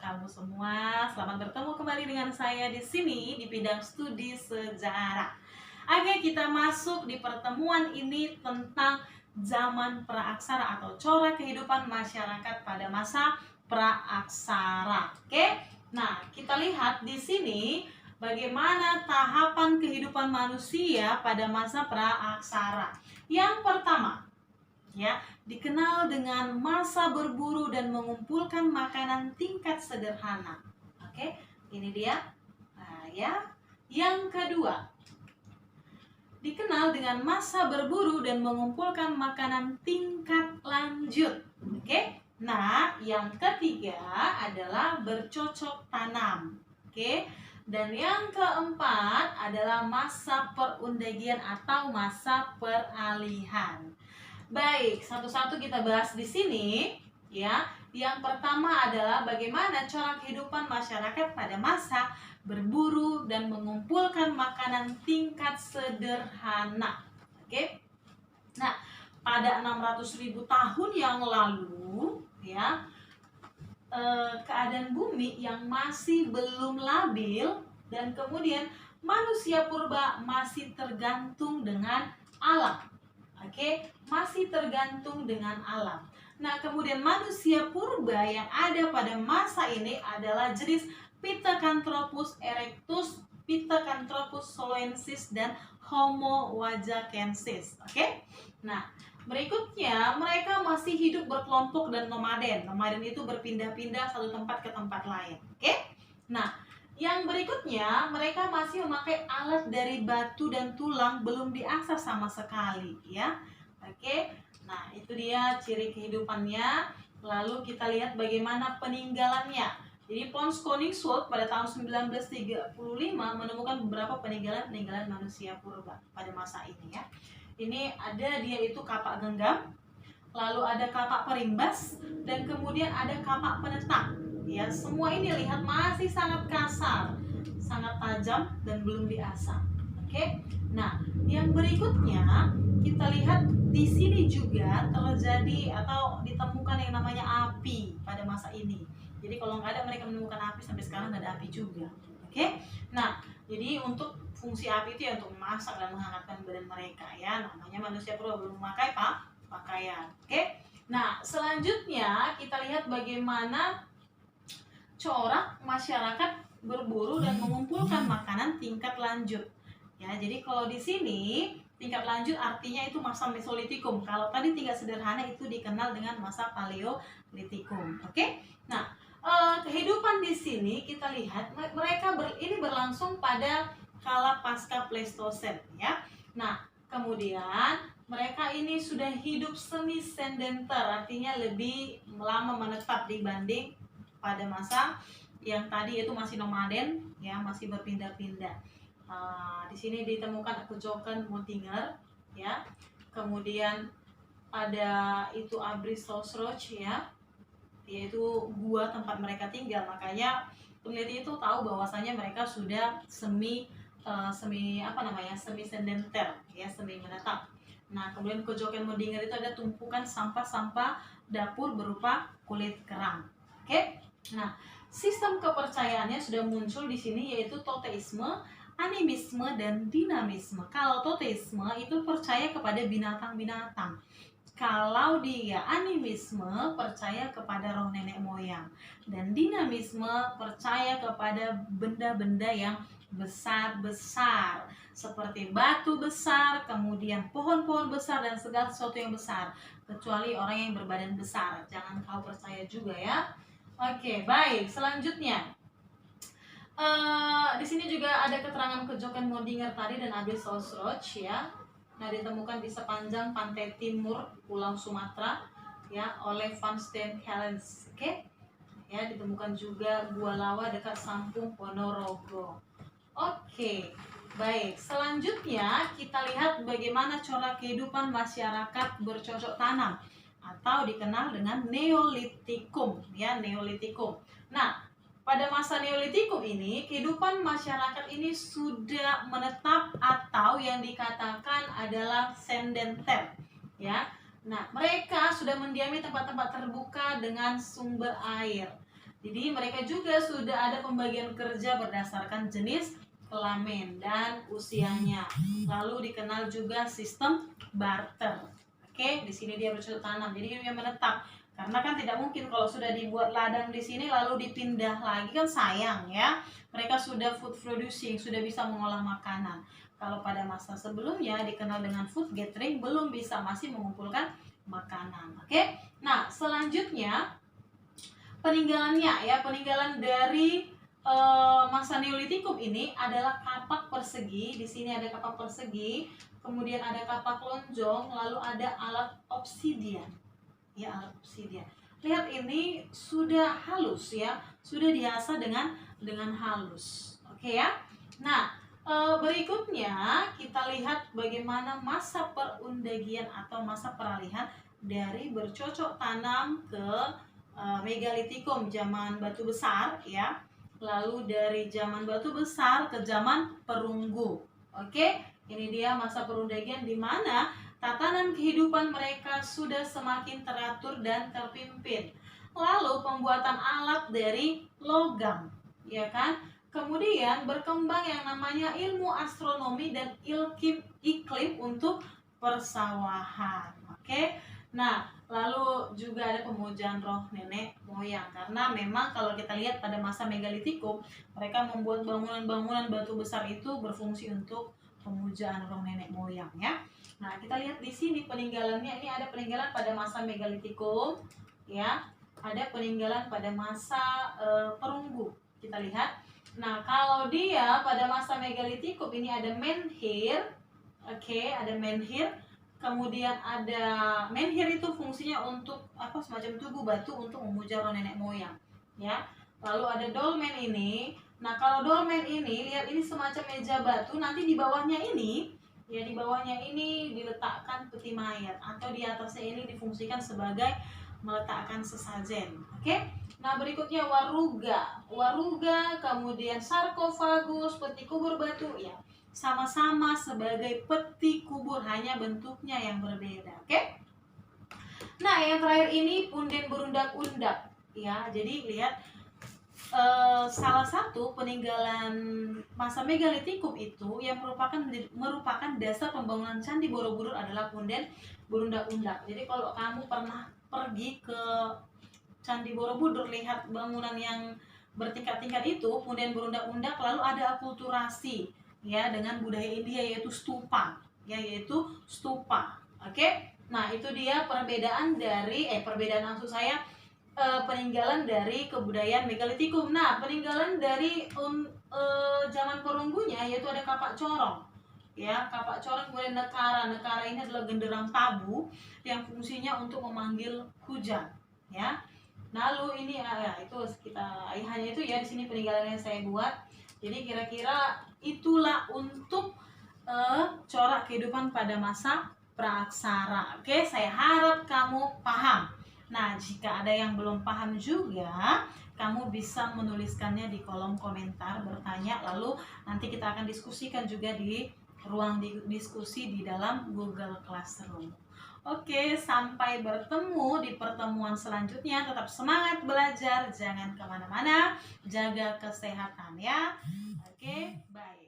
kamu semua. Selamat bertemu kembali dengan saya di sini di bidang studi sejarah. Oke, kita masuk di pertemuan ini tentang zaman praaksara atau corak kehidupan masyarakat pada masa praaksara. Oke. Nah, kita lihat di sini bagaimana tahapan kehidupan manusia pada masa praaksara. Yang pertama, ya, dikenal dengan masa berburu dan mengumpulkan makanan tingkat sederhana. Oke, ini dia. Nah, ya. Yang kedua, dikenal dengan masa berburu dan mengumpulkan makanan tingkat lanjut. Oke. Nah, yang ketiga adalah bercocok tanam. Oke. Dan yang keempat adalah masa perundagian atau masa peralihan. Baik, satu-satu kita bahas di sini, ya. Yang pertama adalah bagaimana cara kehidupan masyarakat pada masa berburu dan mengumpulkan makanan tingkat sederhana. Oke. Nah, pada 600.000 tahun yang lalu, ya, keadaan bumi yang masih belum labil dan kemudian manusia purba masih tergantung dengan alam. Oke, masih tergantung dengan alam. Nah, kemudian manusia purba yang ada pada masa ini adalah jenis Pithecanthropus erectus, Pithecanthropus soloensis, dan Homo wajakensis. Oke. Nah, berikutnya mereka masih hidup berkelompok dan nomaden. Nomaden itu berpindah-pindah satu tempat ke tempat lain. Oke. Nah, yang berikutnya, mereka masih memakai alat dari batu dan tulang, belum diasah sama sekali, ya. Oke. Nah, itu dia ciri kehidupannya. Lalu kita lihat bagaimana peninggalannya. Jadi Pons Koningswald pada tahun 1935 menemukan beberapa peninggalan manusia purba pada masa ini, ya. Ini ada dia itu kapak genggam, lalu ada kapak perimbas, dan kemudian ada kapak penetang. Ya, semua ini lihat masih sangat kasar, sangat tajam dan belum diasah. Oke. Nah, yang berikutnya kita lihat di sini juga terjadi atau ditemukan yang namanya api pada masa ini. Jadi kalau nggak ada mereka menemukan api, sampai sekarang nggak ada api juga. Oke. Nah, jadi untuk fungsi api itu ya untuk memasak dan menghangatkan badan mereka, ya. Namanya manusia purba belum memakai pakaian. Oke. Nah, selanjutnya kita lihat bagaimana corak masyarakat berburu dan mengumpulkan makanan tingkat lanjut. Ya, jadi kalau di sini tingkat lanjut artinya itu masa Mesolitikum. Kalau tadi tingkat sederhana itu dikenal dengan masa Paleolitikum. Oke? Nah, kehidupan di sini kita lihat mereka ini berlangsung pada kala pasca Pleistosen, ya. Nah, kemudian mereka ini sudah hidup semi sedenter, artinya lebih lama menetap dibanding pada masa yang tadi itu masih nomaden, ya, masih berpindah-pindah. Di sini ditemukan Kujoken Muntinger, ya. Kemudian ada itu Abristosroch, ya, yaitu gua tempat mereka tinggal. Makanya peneliti itu tahu bahwasanya mereka sudah semi sedenter, ya, semi menetap. Nah, kemudian Kujoken Muntinger itu ada tumpukan sampah-sampah dapur berupa kulit kerang. Oke? Nah, sistem kepercayaannya sudah muncul di sini, yaitu toteisme, animisme, dan dinamisme. Kalau toteisme itu percaya kepada binatang-binatang. Kalau dia animisme percaya kepada roh nenek moyang, dan dinamisme percaya kepada benda-benda yang besar-besar seperti batu besar, kemudian pohon-pohon besar, dan segala sesuatu yang besar, kecuali orang yang berbadan besar. Jangan kau percaya juga, ya. Oke, baik. Selanjutnya, di sini juga ada keterangan Kujoken Muntinger tadi dan Abristosroch, ya. Nah, ditemukan di sepanjang pantai timur Pulau Sumatera, ya, oleh Van Steen Helens. Oke, ya, ditemukan juga gua lawa dekat Sampung Ponorogo. Oke, baik. Selanjutnya kita lihat bagaimana corak kehidupan masyarakat bercocok tanam atau dikenal dengan Neolitikum, ya, Neolitikum. Nah, pada masa Neolitikum ini kehidupan masyarakat ini sudah menetap atau yang dikatakan adalah sedenter, ya. Nah, mereka sudah mendiami tempat-tempat terbuka dengan sumber air. Jadi mereka juga sudah ada pembagian kerja berdasarkan jenis kelamin dan usianya. Lalu dikenal juga sistem barter. Oke, di sini dia bercocok tanam. Jadi dia menetap. Karena kan tidak mungkin kalau sudah dibuat ladang di sini lalu dipindah lagi, kan sayang ya. Mereka sudah food producing, sudah bisa mengolah makanan. Kalau pada masa sebelumnya dikenal dengan food gathering, belum bisa, masih mengumpulkan makanan. Oke. Nah, selanjutnya peninggalannya ya, peninggalan dari masa Neolitikum ini adalah kapak persegi. Di sini ada kapak persegi, kemudian ada kapak lonjong, lalu ada alat obsidian. Ya, alat obsidian. Lihat, ini sudah halus ya, sudah diasah dengan halus. Oke ya. Nah, berikutnya kita lihat bagaimana masa perundagian atau masa peralihan dari bercocok tanam ke megalitikum, zaman batu besar ya. Lalu dari zaman batu besar ke zaman perunggu. Oke, ini dia masa perundagian di mana tatanan kehidupan mereka sudah semakin teratur dan terpimpin. Lalu pembuatan alat dari logam, ya kan? Kemudian berkembang yang namanya ilmu astronomi dan iklim untuk persawahan. Oke. Nah, lalu juga ada pemujaan roh nenek moyang, karena memang kalau kita lihat pada masa megalitikum, mereka membuat bangunan-bangunan batu besar itu berfungsi untuk pemujaan roh nenek moyang ya. Nah, kita lihat di sini peninggalannya. Ini ada peninggalan pada masa megalitikum ya. Ada peninggalan pada masa perunggu. Kita lihat. Nah, kalau dia pada masa megalitikum ini ada menhir. Oke, ada menhir. Kemudian ada menhir, itu fungsinya untuk apa, semacam tugu batu untuk memuja roh nenek moyang ya. Lalu ada dolmen ini. Nah, kalau dolmen ini, lihat, ini semacam meja batu, nanti di bawahnya ini ya, di bawahnya ini diletakkan peti mayat, atau di atasnya ini difungsikan sebagai meletakkan sesajen. Oke. Nah, berikutnya waruga. Waruga, kemudian sarkofagus, peti kubur batu ya. Sama-sama sebagai peti kubur, hanya bentuknya yang berbeda. Oke. Nah, yang terakhir ini punden berundak-undak ya. Jadi lihat, salah satu peninggalan masa megalitikum itu yang merupakan dasar pembangunan Candi Borobudur adalah punden berundak-undak. Jadi kalau kamu pernah pergi ke Candi Borobudur, lihat bangunan yang bertingkat-tingkat itu, punden berundak-undak, lalu ada akulturasi ya dengan budaya India, yaitu stupa ya, yaitu stupa. Oke. Nah, itu dia perbedaan dari perbedaan maksud saya peninggalan dari kebudayaan megalitikum. Nah, peninggalan dari zaman perunggunya yaitu ada kapak corong ya, kapak corong, kemudian nekara. Nekara ini adalah genderang tabu yang fungsinya untuk memanggil hujan ya. Lalu ini ya, itu kita hanya itu ya di sini peninggalan yang saya buat. Jadi kira-kira itulah untuk corak kehidupan pada masa praaksara. Oke, saya harap kamu paham. Nah, jika ada yang belum paham juga, kamu bisa menuliskannya di kolom komentar, bertanya, lalu nanti kita akan diskusikan juga di ruang diskusi di dalam Google Classroom. Oke, sampai bertemu di pertemuan selanjutnya. Tetap semangat belajar, jangan kemana-mana, jaga kesehatan ya. Oke, bye.